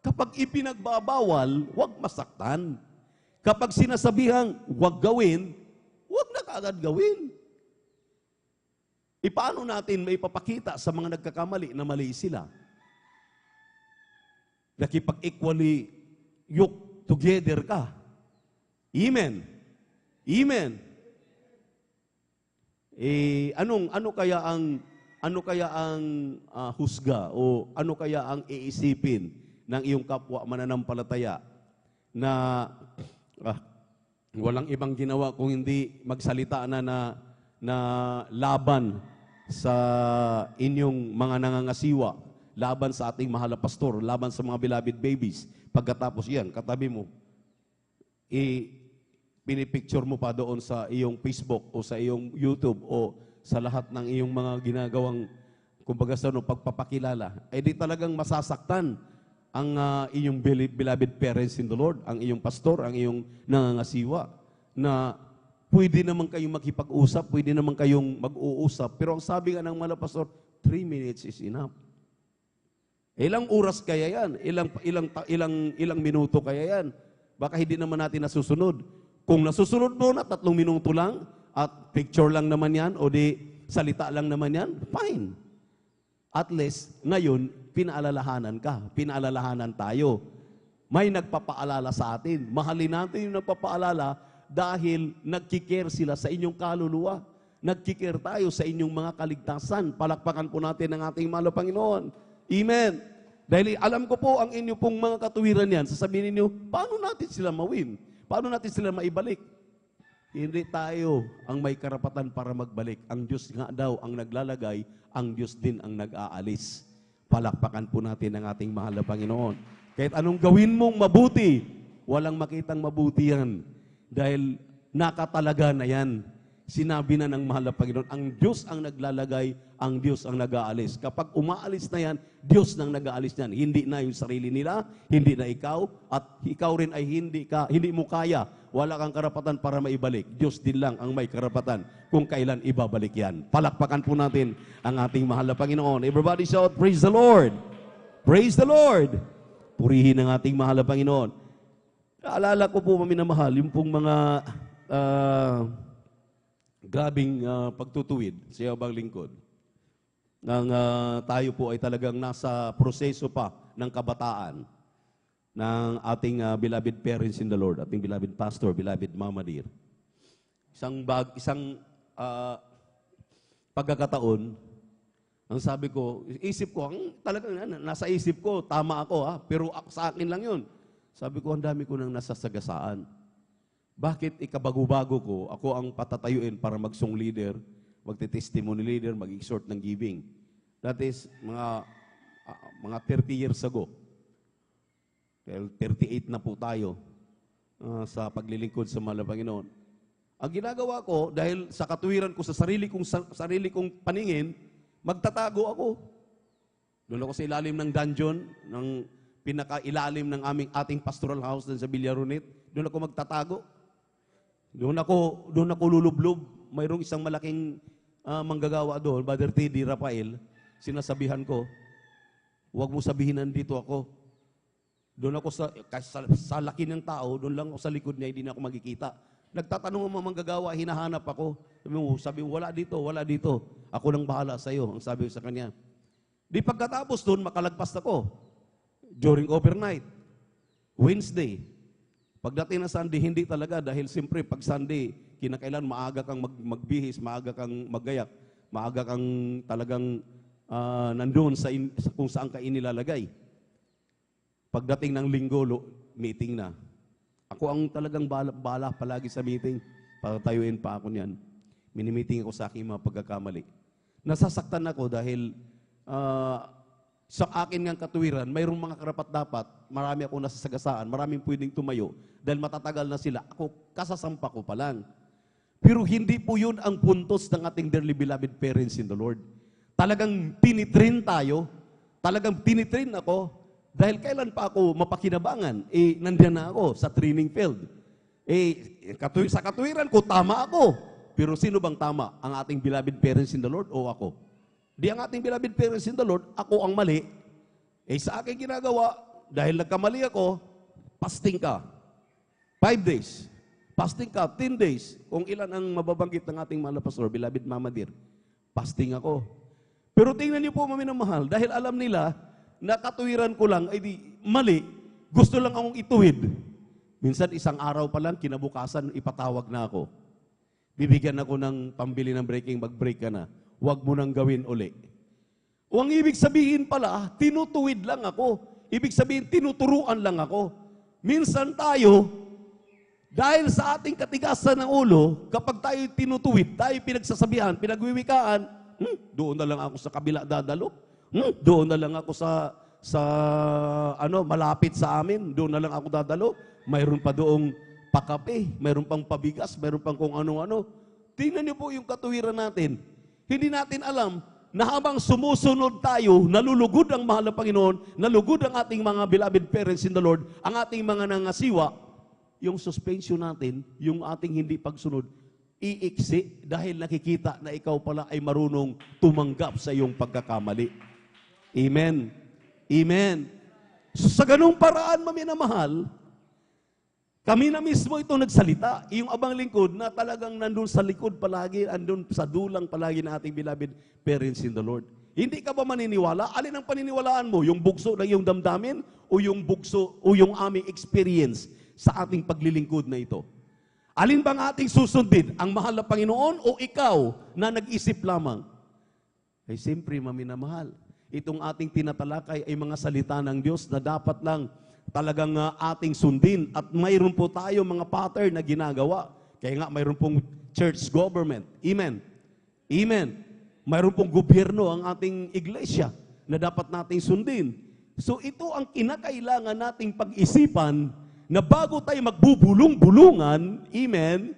Kapag ipinagbabawal, huwag masaktan. Kapag sinasabihang huwag gawin, huwag na kaagad gawin. Paano natin may papakita sa mga nagkakamali na mali sila? Nakipag-equally yoke together ka. Amen. Amen. Ano kaya ang husga o ano kaya ang iisipin ng iyong kapwa mananampalataya na walang ibang ginawa kung hindi magsalita na laban sa inyong mga nangangasiwa, laban sa ating mahal na pastor, laban sa mga beloved babies. Pagkatapos yan, katabi mo, pinipicture mo pa doon sa iyong Facebook o sa iyong YouTube o sa lahat ng iyong mga ginagawang, kumbaga sa pagpapakilala, di talagang masasaktan ang iyong beloved parents in the Lord, ang iyong pastor, ang iyong nangangasiwa, na pwede naman kayong makipag-usap, pwede naman kayong mag-uusap, pero ang sabi nga ng mga pastor, 3 minutes is enough. Ilang oras kaya yan? Ilang minuto kaya yan? Baka hindi naman natin nasusunod. Kung nasusunod mo na 3 minuto lang, at picture lang naman yan, o di salita lang naman yan, fine. At least, ngayon, pinaalalahanan ka, pinaalalahanan tayo. May nagpapaalala sa atin. Mahalin natin yung nagpapaalala dahil nagkikare sila sa inyong kaluluwa. Nagkikare tayo sa inyong mga kaligtasan. Palakpakan po natin ang ating mahal na Panginoon. Amen. Dahil alam ko po ang inyo pong mga katuwiran yan. Sasabihin niyo, paano natin sila mawin? Paano natin sila maibalik? Hindi tayo ang may karapatan para magbalik. Ang Diyos nga daw ang naglalagay, ang Diyos din ang nag-aalis. Palakpakan po natin ang ating mahal na Panginoon. Kahit anong gawin mong mabuti, walang makitang mabuti yan. Dahil nakatalaga na yan. Sinabi na ng mahal na Panginoon, ang Diyos ang naglalagay, ang Diyos ang nag-aalis. Kapag umaalis na yan, Diyos nang nag-aalis yan. Hindi na yung sarili nila, hindi na ikaw, at ikaw rin ay hindi mo kaya. Wala kang karapatan para maibalik. Diyos din lang ang may karapatan kung kailan ibabalik yan. Palakpakan po natin ang ating mahal na Panginoon. Everybody shout, praise the Lord! Praise the Lord! Purihin ang ating mahal na Panginoon. Naalala ko po, maminamahal, yung pong mga grabing pagtutuwid sa ibang lingkod. Nang tayo po ay talagang nasa proseso pa ng kabataan ng ating beloved parents in the Lord, ating beloved pastor, beloved Mama Dear. Isang pagkakataon, ang sabi ko, isip ko, talagang nasa isip ko, tama ako pero sa akin lang yun. Sabi ko, ang dami ko nang nasasagasaan. Bakit ikabago-bago ko, ako ang patatayuin para mag-song leader, magte-testimony leader, mag-exhort ng giving. That is, mga 30 years ago. 38 na po tayo sa paglilingkod sa mahal na Panginoon. Ang ginagawa ko, dahil sa katuwiran ko sa sarili kong paningin, magtatago ako. Doon ako sa ilalim ng dungeon, ng pinaka-ilalim ng ating pastoral house sa Villaronet. Doon ako magtatago. Doon ako lulublob. Mayroong isang malaking manggagawa doon, Brother T.D. Rafael. Sinasabihan ko, huwag mo sabihin nandito ako. Doon ako sa laki ng tao, doon lang ako sa likod niya, hindi na ako magkikita. Nagtatanong ang mga manggagawa, hinahanap ako. Sabi mo, wala dito. Ako nang bahala sa iyo, ang sabi ko sa kanya. Di pagkatapos doon, makalagpas ako. During overnight, Wednesday, pagdating na Sunday, hindi talaga dahil siyempre pag Sunday, kinakailan maaga kang magbihis, maaga kang maggayak, maaga kang talagang nandoon sa kung saan ka inilalagay. Pagdating ng linggo, meeting na. Ako ang talagang bala palagi sa meeting. Patayuin pa ako niyan. Mini-meeting ako sa aking mga pagkakamali. Nasasaktan ako dahil sa akin ngang katuwiran, mayroong mga karapat-dapat, marami akong nasasagasaan, maraming pwedeng tumayo, dahil matatagal na sila, ako kasasampa ko pa lang. Pero hindi po yun ang puntos ng ating dearly beloved parents in the Lord. Talagang tinitrain tayo, talagang tinitrain ako, dahil kailan pa ako mapakinabangan, nandiyan na ako sa training field. Sa katuwiran ko, tama ako. Pero sino bang tama? Ang ating beloved parents in the Lord o ako? Di ang ating beloved parents in the Lord, ako ang mali. Sa aking ginagawa, dahil nagkamali ako, fasting ka. 5 days. Fasting ka, 10 days. Kung ilan ang mababanggit ng ating mahal na pastor, beloved Mama Dear. nag-fasting ako. Pero tingnan niyo po, mga minamahal, dahil alam nila na katuwiran ko lang, ay di mali, gusto lang akong ituwid. Minsan isang araw pa lang, kinabukasan, ipatawag na ako. Bibigyan ako ng pambili ng breaking, mag-break ka na. Huwag mo nang gawin uli. O ang ibig sabihin pala, tinutuwid lang ako. Ibig sabihin, tinuturuan lang ako. Minsan tayo, dahil sa ating katigasan ng ulo, kapag tayo tinutuwid, tayo pinagsasabihan, pinagwiwikaan, doon na lang ako sa kabila dadalo. Doon na lang ako sa malapit sa amin, doon na lang ako dadalo. Mayroon pa doong pakape, mayroon pang pabigas, mayroon pang kung ano-ano. Tingnan niyo po yung katuwiran natin. Hindi natin alam na habang sumusunod tayo, nalulugod ang mahal na Panginoon, nalugod ang ating mga beloved parents in the Lord, ang ating mga nangasiwa, yung suspension natin, yung ating hindi pagsunod, iiksi dahil nakikita na ikaw pala ay marunong tumanggap sa iyong pagkakamali. Amen. Amen. So, sa ganung paraan, maminamahal, kami na mismo ito nagsalita. Yung abang lingkod na talagang nandun sa likod palagi, andun sa dulang palagi na ating beloved parents in the Lord. Hindi ka ba maniniwala? Alin ang paniniwalaan mo? Yung bugso ng iyong damdamin o yung bugso o yung aming experience sa ating paglilingkod na ito? Alin bang ating susundin? Ang mahal na Panginoon o ikaw na nag-isip lamang? Ay siyempre, maminamahal. Itong ating tinatalakay ay mga salita ng Diyos na dapat lang talagang ating sundin. At mayroon po tayo mga pattern na ginagawa. Kaya nga mayroon pong church government. Amen. Amen. Mayroon pong gobyerno ang ating iglesia na dapat nating sundin. So ito ang kinakailangan nating pag-isipan na bago tayo magbubulong-bulungan, amen,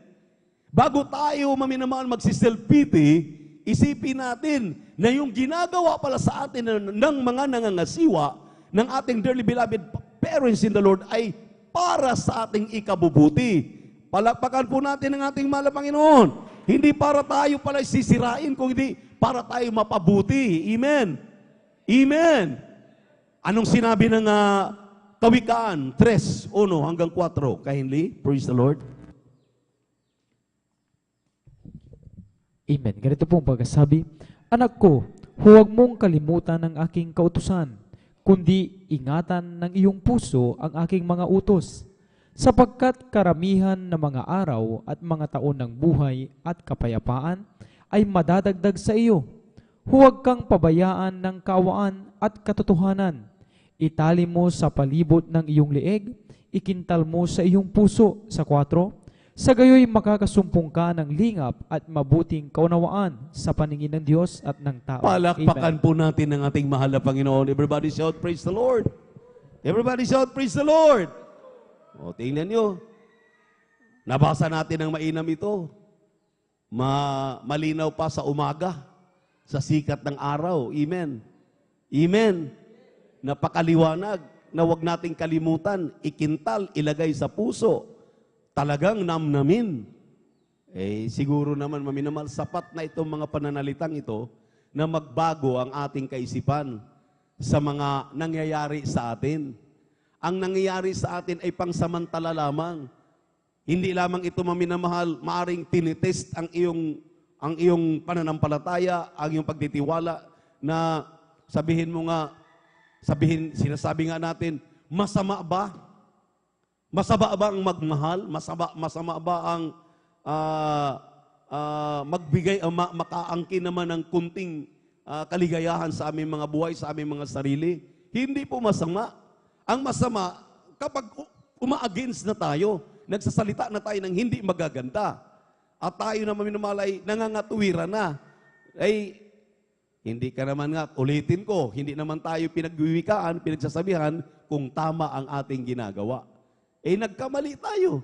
bago tayo maminamahal magsiself-pity, isipin natin na yung ginagawa pala sa atin ng mga nangangasiwa ng ating dearly beloved parents in the Lord ay para sa ating ikabubuti. Palakpakan po natin ang ating mahal na Panginoon. Hindi para tayo pala sisirain, kung hindi para tayo mapabuti. Amen. Amen. Anong sinabi ng Kawikaan 3:1 hanggang 4? Kindly, praise the Lord. Amen. Ganito pong pagkasabi, Anak ko, huwag mong kalimutan ang aking kautusan, kundi ingatan ng iyong puso ang aking mga utos, sapagkat karamihan ng mga araw at mga taon ng buhay at kapayapaan ay madadagdag sa iyo. Huwag kang pabayaan ng kawaan at katotohanan. Itali mo sa palibot ng iyong leeg, ikintal mo sa iyong puso. Sa 4, sa gayoy makakasumpong ka ng lingap at mabuting kaunawaan sa paningin ng Diyos at ng tao. Palakpakan po natin ang ating mahal na Panginoon. Everybody shout, praise the Lord. Everybody shout, praise the Lord. O, tingnan nyo. Nabasa natin ang mainam ito. Malinaw pa sa umaga, sa sikat ng araw. Amen. Amen. Napakaliwanag na huwag nating kalimutan, ikintal, ilagay sa puso. Talagang namnamin. Siguro naman, maminamahal, sapat na itong mga pananalitang ito na magbago ang ating kaisipan sa mga nangyayari sa atin. Ang nangyayari sa atin ay pangsamantala lamang. Hindi lamang ito, maminamahal, maaring tinitest ang iyong pananampalataya, ang iyong pagtitiwala na sinasabi nga natin, masama ba? Masama ba ang magmahal? Masama ba ang magbigay, makaangkin naman ng kunting kaligayahan sa aming mga buhay, sa aming mga sarili? Hindi po masama. Ang masama, kapag uma-against na tayo, nagsasalita na tayo ng hindi magaganda, at tayo na maminamalay, nangangatuwiran na, hindi ka naman nga, ulitin ko, hindi naman tayo pinagwiwikaan, pinagsasabihan kung tama ang ating ginagawa. Nagkamali tayo.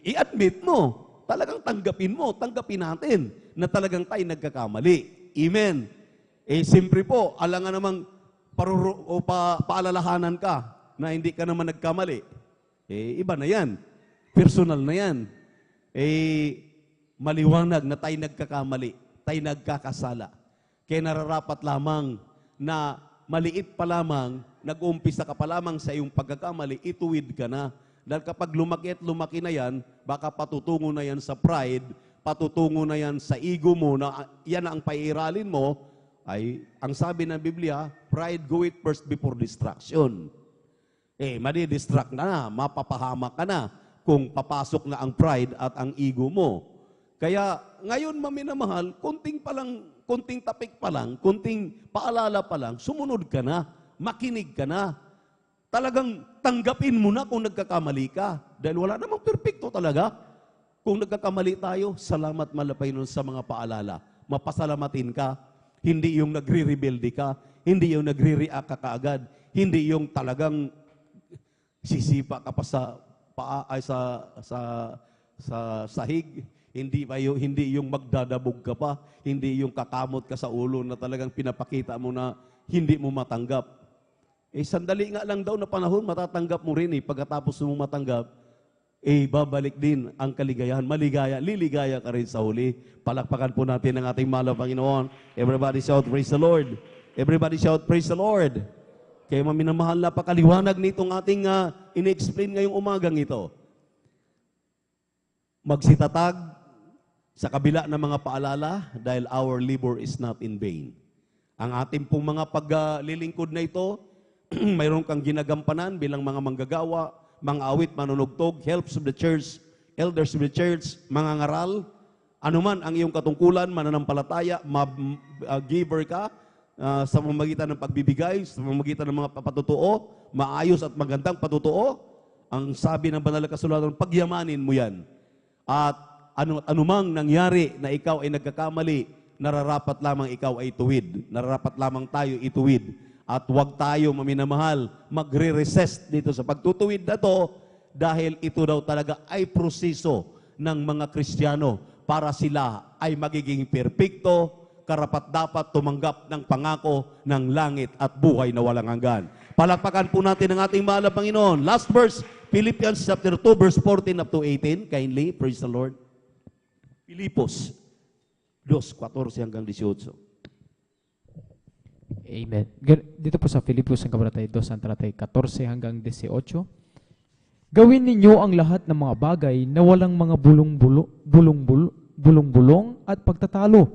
I-admit mo, talagang tanggapin natin na talagang tayo nagkakamali. Amen. Siyempre po, alangan namang paalalahanan ka na hindi ka naman nagkamali. Iba na yan. Personal na yan. Maliwanag na tayo nagkakamali. Tayo nagkakasala. Kaya nararapat lamang na maliit pa lamang, nag-uumpisa ka pa lamang sa iyong pagkakamali, ituwid ka na. Dahil kapag lumaki at lumaki na yan, baka patutungo na yan sa pride, patutungo na yan sa ego mo, na yan ang paiiralin mo, ay, ang sabi ng Biblia, pride goeth first before distraction. Madi-distract na, mapapahamak ka na kung papasok na ang pride at ang ego mo. Kaya ngayon, maminamahal, kunting tapik pa lang, kunting paalala pa lang, sumunod ka na, makinig ka na. Talagang tanggapin mo na kung nagkakamali ka. Dahil wala namang perfecto talaga. Kung nagkakamali tayo, salamat malapay nun sa mga paalala. Mapasalamatin ka. Hindi yung nagre-rebelde ka. Hindi yung nagre-react ka kaagad. Hindi yung talagang sisipa ka pa sa paa ay sa sahig. Hindi yung magdadabog ka pa. Hindi yung kakamot ka sa ulo na talagang pinapakita mo na hindi mo matanggap. Sandali nga lang daw na panahon, matatanggap mo rin Pagkatapos mo matanggap, babalik din ang kaligayahan. Liligaya ka rin sa huli. Palakpakan po natin ang ating mahal na Panginoon. Everybody shout, praise the Lord. Everybody shout, praise the Lord. Kaya maminamahal, napakaliwanag nitong ating in-explain ngayong umagang ito. Magsitatag sa kabila ng mga paalala dahil our labor is not in vain. Ang ating pong mga paglilingkod na ito, mayroon kang ginagampanan bilang mga manggagawa, mga awit, manunugtog, helps of the church, elders of the church, mga ngaral, anuman ang iyong katungkulan, mananampalataya, giver ka, sa pamamagitan ng pagbibigay, sa pamamagitan ng mga patutuo, maayos at magandang patutuo, ang sabi ng banal na kasulatan, pagyamanin mo yan. At anumang nangyari na ikaw ay nagkakamali, nararapat lamang ikaw ay tuwid. Nararapat lamang tayo ituwid. At huwag tayo, maminamahal, magre-resist dito sa pagtutuwid na to dahil ito daw talaga ay proseso ng mga Kristiyano para sila ay magiging perpekto, karapat-dapat tumanggap ng pangako ng langit at buhay na walang hanggan. Palakpakan po natin ang ating mahal na Panginoon. Last verse, Philippians chapter 2, verse 14 up to 18. Kindly, praise the Lord. Filipos 2:14 hanggang 18. Amen. Dito po sa Filipos ang kabanatay 2, ang talatay 14 hanggang 18. Gawin ninyo ang lahat ng mga bagay na walang mga bulong-bulong at pagtatalo,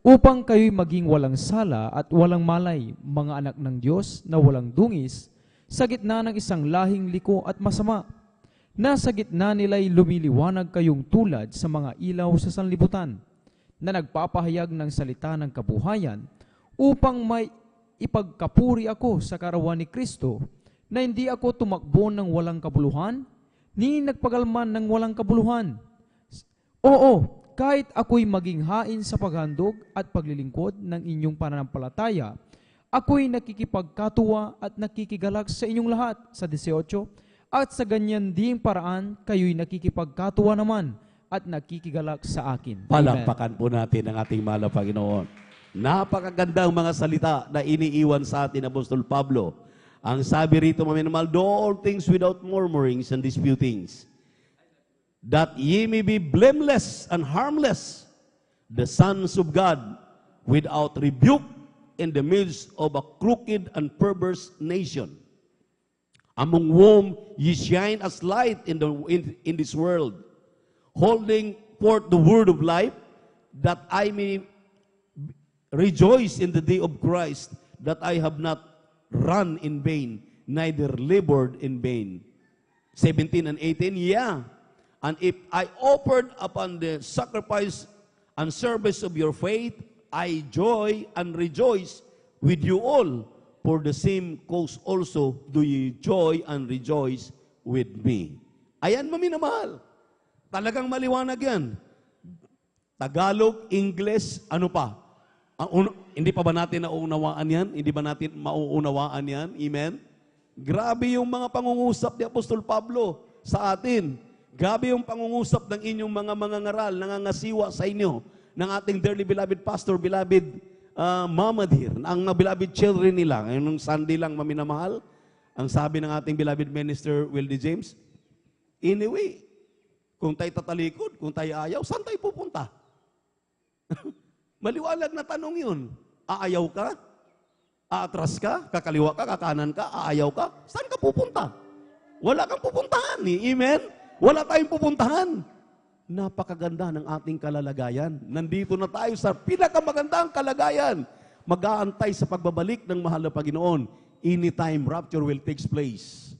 upang kayo'y maging walang sala at walang malay, mga anak ng Diyos na walang dungis, sa gitna ng isang lahing liko at masama, na sa gitna nila'y lumiliwanag kayong tulad sa mga ilaw sa sanlibutan, na nagpapahayag ng salita ng kabuhayan, upang may ipagkapuri ako sa karawan ni Kristo, na hindi ako tumakbo ng walang kabuluhan, ni nagpagalman ng walang kabuluhan. Oo, kahit ako'y maging hain sa paghandog at paglilingkod ng inyong pananampalataya, ako'y nakikipagkatuwa at nakikigalak sa inyong lahat, sa 18, at sa ganyan ding paraan, kayo'y nakikipagkatuwa naman at nakikigalak sa akin. Palakpakan po natin ang ating mahal na Panginoon. Napakagandang mga salita na iniiwan sa atin Apostol Pablo. Ang sabi rito, maminamahal, do all things without murmurings and disputings, that ye may be blameless and harmless, the sons of God, without rebuke in the midst of a crooked and perverse nation, among whom ye shine as light in this world, holding forth the word of life, that I may rejoice in the day of Christ, that I have not run in vain, neither labored in vain. 17 and 18, yeah. And if I offered upon the sacrifice and service of your faith, I joy and rejoice with you all. For the same cause also do ye joy and rejoice with me. Ayan, maminamahal. Talagang maliwanag yan. Tagalog, English, ano pa? Hindi pa ba natin nauunawaan yan? Hindi ba natin mauunawaan yan? Amen? Grabe yung mga pangungusap ni Apostol Pablo sa atin. Grabe yung pangungusap ng inyong mga ngaral, nangangasiwa sa inyo, ng ating dearly beloved pastor, beloved Mama Dear, ang beloved children nila. Ngayong Sunday lang, maminamahal, ang sabi ng ating beloved minister, Wildy James, anyway, kung tayo tatalikod, kung tayo ayaw, saan tayo pupunta? Maliwalag na tanong yun. Aayaw ka? Aatras ka? Kakaliwa ka? Kakanan ka? Aayaw ka? Saan ka pupunta? Wala kang pupuntahan. Amen? Wala tayong pupuntahan. Napakaganda ng ating kalalagayan. Nandito na tayo sa pinakamagandang kalagayan. Mag-aantay sa pagbabalik ng mahal na Panginoon. Anytime rapture will take place.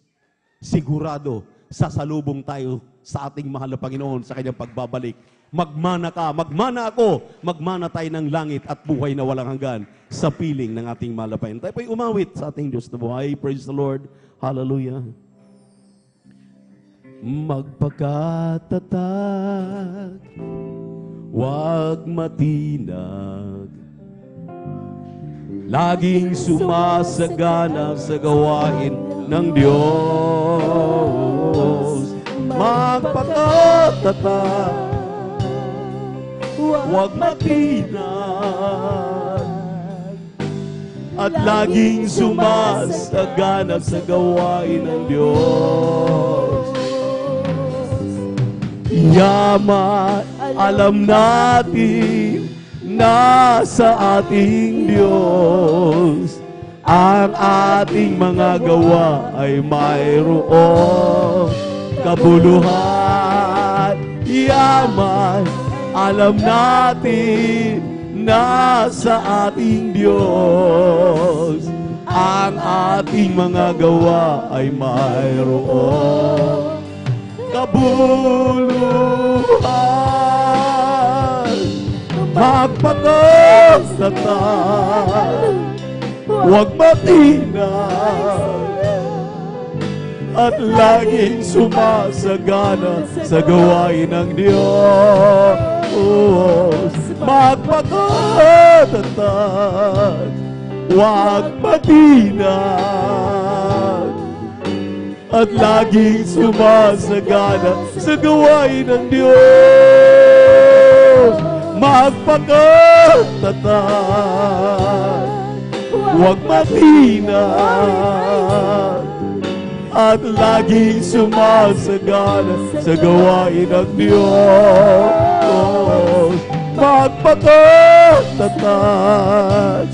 Sigurado, sasalubong tayo sa ating mahal na Panginoon sa kanyang pagbabalik. Magmana ka, magmana ako, magmana tayo ng langit at buhay na walang hanggan sa piling ng ating mahal na Panginoon. Tayo po'y umawit sa ating Diyos na buhay. Praise the Lord. Hallelujah. Magpakatatag, huwag matinag, laging sumasagana sa gawain ng Diyos. Magpakatatag, huwag matinag, at laging sumasagana sa gawain ng Diyos. Yaman, alam natin na sa ating Diyos ang ating mga gawa ay mayroong kabuluhan. Yaman, alam natin na sa ating Diyos ang ating mga gawa ay mayroong kabuluhan. Magpakatatag, huwag matinag, at laging sumasagana sa gawain ng Diyos. Magpakatatag, huwag matinag, at laging sumasagana sa gawain ng Diyos. Magpakatatag, huwag matinag, at laging sumasagana sa gawain ng Diyos. Magpakatatag,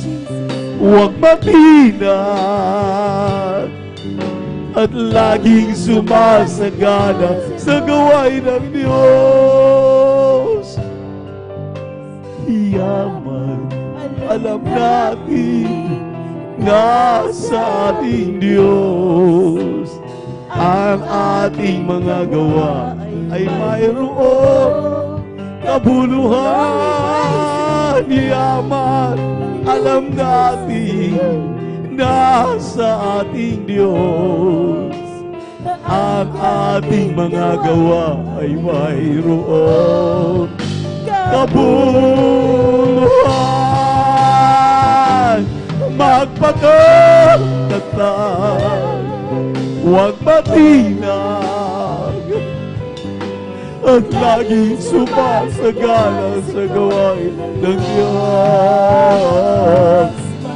huwag matinag, at laging sumasagana sa gawain ng Diyos. Yaman, alam natin na sa ating Diyos ang ating mga gawa ay mayroong kabuluhan. Yaman, alam natin na sa ating Diyos ang ating mga gawa ay mayroong kabuluhan. Magpakatatag, huwag matinag, at laging sumasagana sa gawain ng Diyos.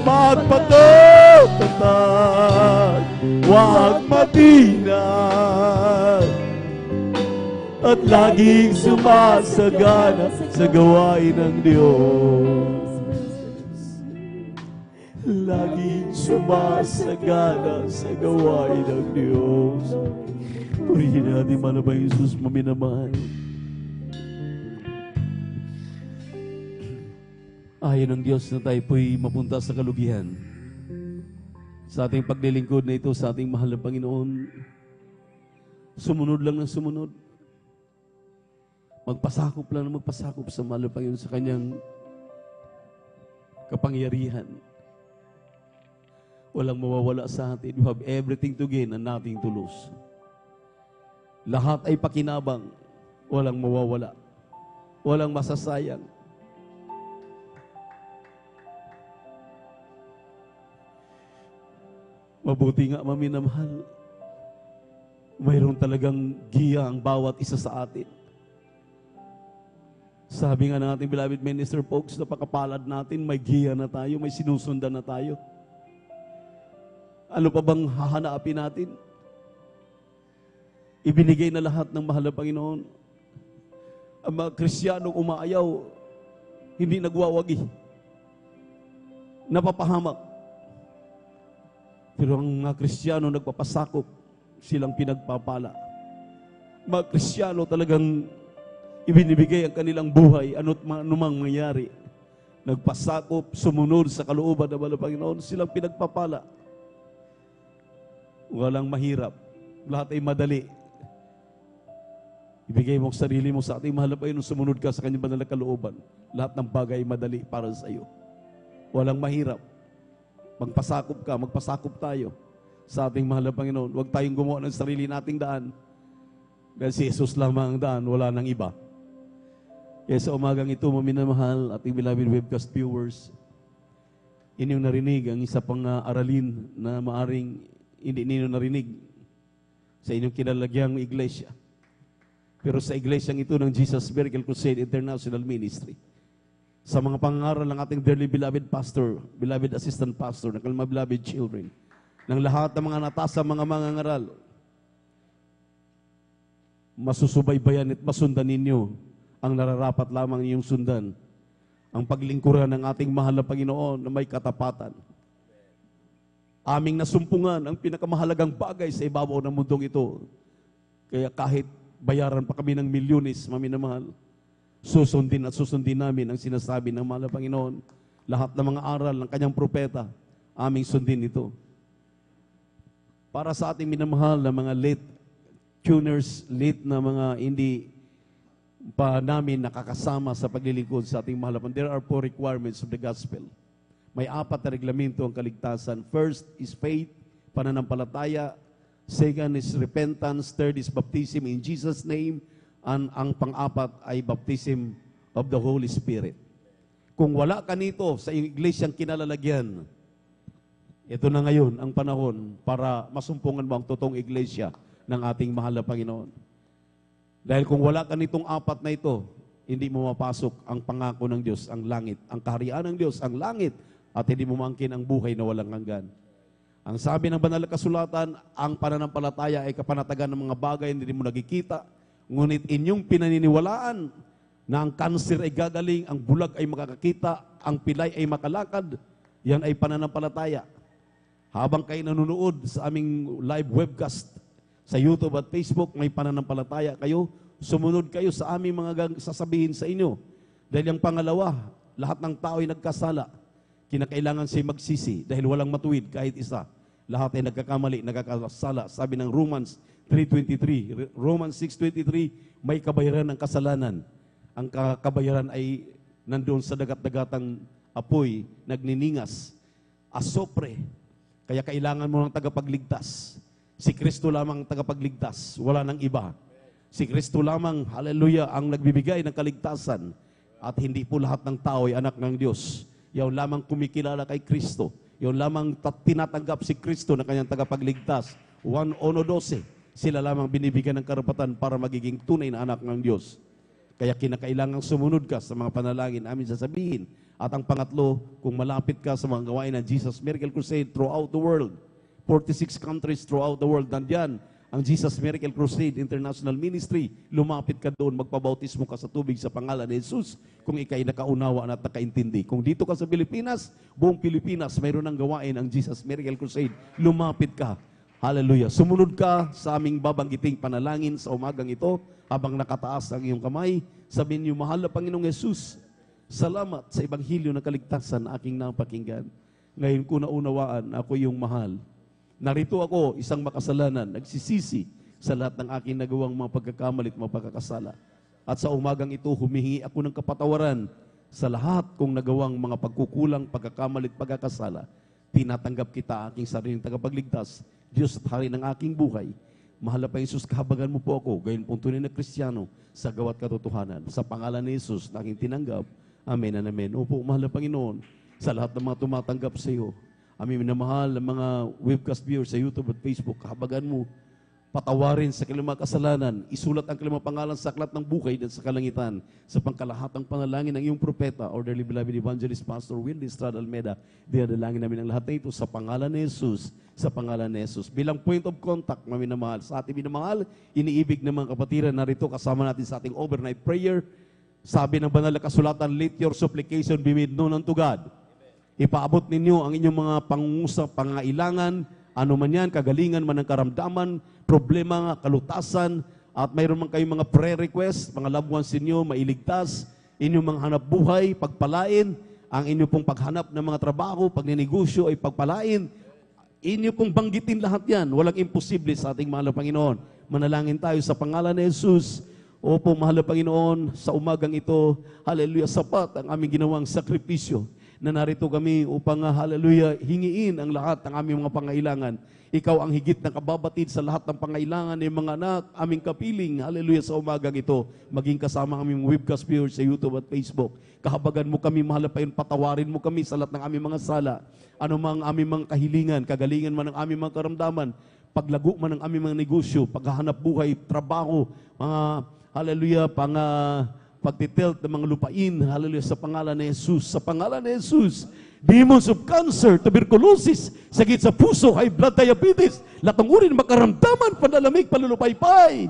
Magpakatatag, huwag matinag, at laging sumasagana sa gawain ng Diyos. Laging sumasagana sa gawain ng Diyos. Purihin natin man ba Jesus maminamahal. Ayon ng Diyos na tayo po'y mapunta sa kalugihan. Sa ating paglilingkod na ito sa ating mahal na Panginoon, sumunod lang ng sumunod. Magpasakop lang ng magpasakop sa mahal na Panginoon sa kanyang kapangyarihan. Walang mawawala sa atin. You have everything to gain and nothing to lose. Lahat ay pakinabang. Walang mawawala. Walang masasayang. Mabuti nga, maminamahal. Mayroon talagang giya ang bawat isa sa atin. Sabi nga ng ating beloved minister folks, napakapalad natin, may giya na tayo, may sinusundan na tayo. Ano pa bang hahanapin natin? Ibinigay na lahat ng mahal na Panginoon. Ang mga Kristiyanong umaayaw, hindi nagwawagi. Napapahamak. Pero ang mga Kristiyano nagpapasakop, silang pinagpapala. Mga Kristiyano talagang ibinibigay ang kanilang buhay, anumang mangyari. Nagpasakop, sumunod sa kalooban ng mahal na Panginoon, silang pinagpapala. Walang mahirap. Lahat ay madali. Ibigay mo ang sarili mo sa ating mahal na Panginoon, sumunod ka sa kanyang banal na kalooban. Lahat ng bagay ay madali para sa iyo. Walang mahirap. Magpasakop ka, magpasakop tayo sa ating mahal na Panginoon. Huwag tayong gumawa ng sarili nating daan. Dahil si Jesus lamang ang daan, wala nang iba. Kaya sa umagang ito, maminamahal, ating beloved webcast viewers, inyong narinig ang isa pang aralin na maaring hindi ninyo narinig sa inyong kinalagyang iglesia. Pero sa iglesyang ito ng Jesus Miracle Crusade International Ministry, sa mga pangaral ng ating dearly beloved pastor, beloved assistant pastor, ng mga beloved children, ng lahat ng mga natasa mga mangangaral, masusubaybayan at masundan ninyo ang nararapat lamang ninyong sundan, ang paglingkuran ng ating mahal na Panginoon na may katapatan. Aming nasumpungan ang pinakamahalagang bagay sa ibabaw ng mundong ito. Kaya kahit bayaran pa kami ng milyones, maminamahal, susundin at susundin namin ang sinasabi ng mahal na Panginoon. Lahat ng mga aral ng kanyang propeta, aming sundin ito. Para sa ating minamahal na mga late tuners, late na mga hindi pa namin nakakasama sa paglilingkod sa ating mahal na Panginoon, there are 4 requirements of the gospel. May 4 na reglamento ang kaligtasan. First is faith, pananampalataya. Second is repentance. Third is baptism in Jesus' name. And ang pang-4 ay baptism of the Holy Spirit. Kung wala ka nito sa iglesyang kinalalagyan, ito na ngayon ang panahon para masumpungan mo ang totoong iglesia ng ating mahal na Panginoon. Dahil kung wala ka nitong 4 na ito, hindi mo mapasok ang pangako ng Diyos, ang langit, ang kaharian ng Diyos, ang langit, at hindi mo maangkin ang buhay na walang hanggan. Ang sabi ng banal na kasulatan, ang pananampalataya ay kapanatagan ng mga bagay na hindi mo nakikita, ngunit inyong pinaniniwalaan na ang kanser ay gagaling, ang bulag ay makakakita, ang pilay ay makalakad, yan ay pananampalataya. Habang kayo nanonood sa aming live webcast sa YouTube at Facebook, may pananampalataya kayo, sumunod kayo sa aming mga sasabihin sa inyo. Dahil ang pangalawa, lahat ng tao ay nagkasala. Kinakailangan siya magsisi dahil walang matuwid kahit isa. Lahat ay nagkakamali, nagkakasala. Sabi ng Romans 3:23, Romans 6:23, may kabayaran ng kasalanan. Ang kabayaran ay nandoon sa dagat-dagatang apoy, nagniningas, asopre. Kaya kailangan mo ng tagapagligtas. Si Kristo lamang ang tagapagligtas, wala nang iba. Si Kristo lamang, hallelujah, ang nagbibigay ng kaligtasan. At hindi po lahat ng tao ay anak ng Diyos. Yaw lamang kumikilala kay Kristo. Yaw lamang tinatanggap si Kristo na kanyang tagapagligtas. 1:12, sila lamang binibigyan ng karapatan para magiging tunay na anak ng Diyos. Kaya kinakailangang sumunod ka sa mga panalangin amin sasabihin. At ang pangatlo, kung malapit ka sa mga gawain ng Jesus Miracle Crusade throughout the world, 46 countries throughout the world, nandyan ang Jesus Miracle Crusade International Ministry, lumapit ka doon, magpabautismo ka sa tubig sa pangalan ni Jesus kung ikay nakaunawa at nakaintindi. Kung dito ka sa Pilipinas, buong Pilipinas, mayroon ng gawain ang Jesus Miracle Crusade, lumapit ka. Hallelujah. Sumunod ka sa aming babanggiting panalangin sa umagang ito, habang nakataas ang iyong kamay, sabihin niyo, mahal na Panginoong Jesus, salamat sa Ebanghelyo ng kaligtasan na aking napakinggan. Ngayon ko naunawaan, ako yung mahal. Narito ako, isang makasalanan, nagsisisi sa lahat ng aking nagawang mga pagkakamali at mga pagkakasala. At sa umagang ito, humihingi ako ng kapatawaran sa lahat kong nagawang mga pagkukulang, pagkakamali at pagkakasala. Tinatanggap kita, aking sariling tagapagligtas, Diyos at Hari ng aking buhay. Mahal na Panginoon Jesus, kahabagan mo po ako, gayon pong tunay na Kristiyano, sa gawat katotohanan. Sa pangalan ni Jesus na aking tinanggap, amen and amen. Opo, mahal na Panginoon, sa lahat ng mga tumatanggap sa iyo, aming minamahal ng mga webcast viewers sa YouTube at Facebook, kahabagan mo, patawarin sa kanilang mga kasalanan, isulat ang kanilang pangalan sa aklat ng buhay at sa kalangitan, sa pangkalahatang panalangin ng iyong propeta, or dearly beloved evangelist, Pastor Willie Estrada Almeida, dinadalangin namin ang lahat na ito sa pangalan ni Jesus, sa pangalan ni Jesus. Bilang point of contact, mga minamahal, sa ating minamahal, iniibig ng mga kapatiran, narito kasama natin sa ating overnight prayer. Sabi ng banal na kasulatan, let your supplication be made known unto God. Ipaabot ninyo ang inyong mga pangungusap, pangailangan, ano man yan, kagalingan man ng karamdaman, problema, kalutasan, at mayroon man kayong mga prayer request, mga loved ones ninyo, mailigtas, inyong mga hanap buhay, pagpalain, ang inyo pong paghanap ng mga trabaho, pagninegosyo ay pagpalain, inyo pong banggitin lahat yan. Walang imposible sa ating mahal na Panginoon. Manalangin tayo sa pangalan ni Jesus. Opo, mahal na Panginoon, sa umagang ito, hallelujah, sapat ang aming ginawang sakripisyo na narito kami upang, hallelujah, hingiin ang lahat ng aming mga pangailangan. Ikaw ang higit na kababatid sa lahat ng pangailangan ng mga anak, aming kapiling, hallelujah, sa umagang ito. Maging kasama ang aming webcast viewers sa YouTube at Facebook. Kahabagan mo kami, mahal na Panginoon, patawarin mo kami sa lahat ng aming mga sala. Ano mang aming mga kahilingan, kagalingan man ng aming mga karamdaman, paglago man ng aming mga negosyo, paghahanap buhay, trabaho, mga, hallelujah, pagtitilt ng mga lupain, hallelujah, sa pangalan ni Jesus. Sa pangalan ni Jesus, demons of cancer, tuberculosis, sakit sa puso, high blood diabetes, latong uri ng makaramdaman, panlalamig, palulupaypay,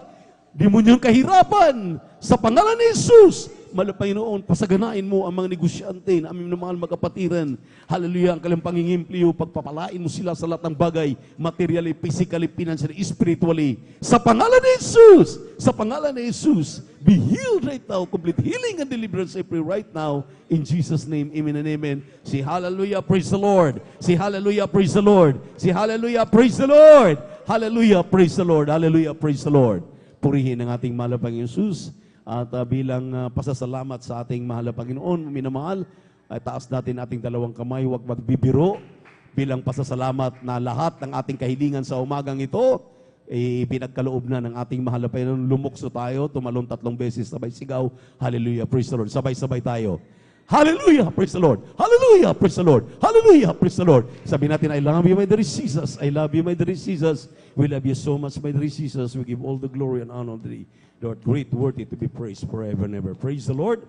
demonyong kahirapan, sa pangalan ni Jesus, mahal na Panginoon, pasaganain mo ang mga negosyante na aming mahal magkapatiran. Hallelujah, ang kanilang pangingimplyo, pagpapalain mo sila sa lahat ng bagay, materially, physically, financially, spiritually. Sa pangalan ni Jesus, sa pangalan ni Jesus, be healed right now, complete healing and deliverance I pray right now, in Jesus' name, amen and amen. Say hallelujah, praise the Lord. Say hallelujah, praise the Lord. Say hallelujah, praise the Lord. Hallelujah, praise the Lord. Hallelujah, praise the Lord. Purihin ang ating mahal na Panginoon Jesus. At bilang pasasalamat sa ating mahal na Panginoon, minamahal, ay taas natin ating dalawang kamay, huwag magbibiro. Bilang pasasalamat na lahat ng ating kahilingan sa umagang ito, pinagkaloob na ng ating mahal na Panginoon. Lumukso tayo, tumalon 3 beses, sabay sigaw, hallelujah, praise the Lord. Sabay-sabay tayo. Hallelujah, praise the Lord. Hallelujah, praise the Lord. Hallelujah, praise the Lord. Sabi natin, I love you, my dear Jesus. I love you, my dear Jesus. We love you so much, my dear Jesus. We give all the glory and honor to thee. Lord, great, worthy to be praised forever and ever. Praise the Lord.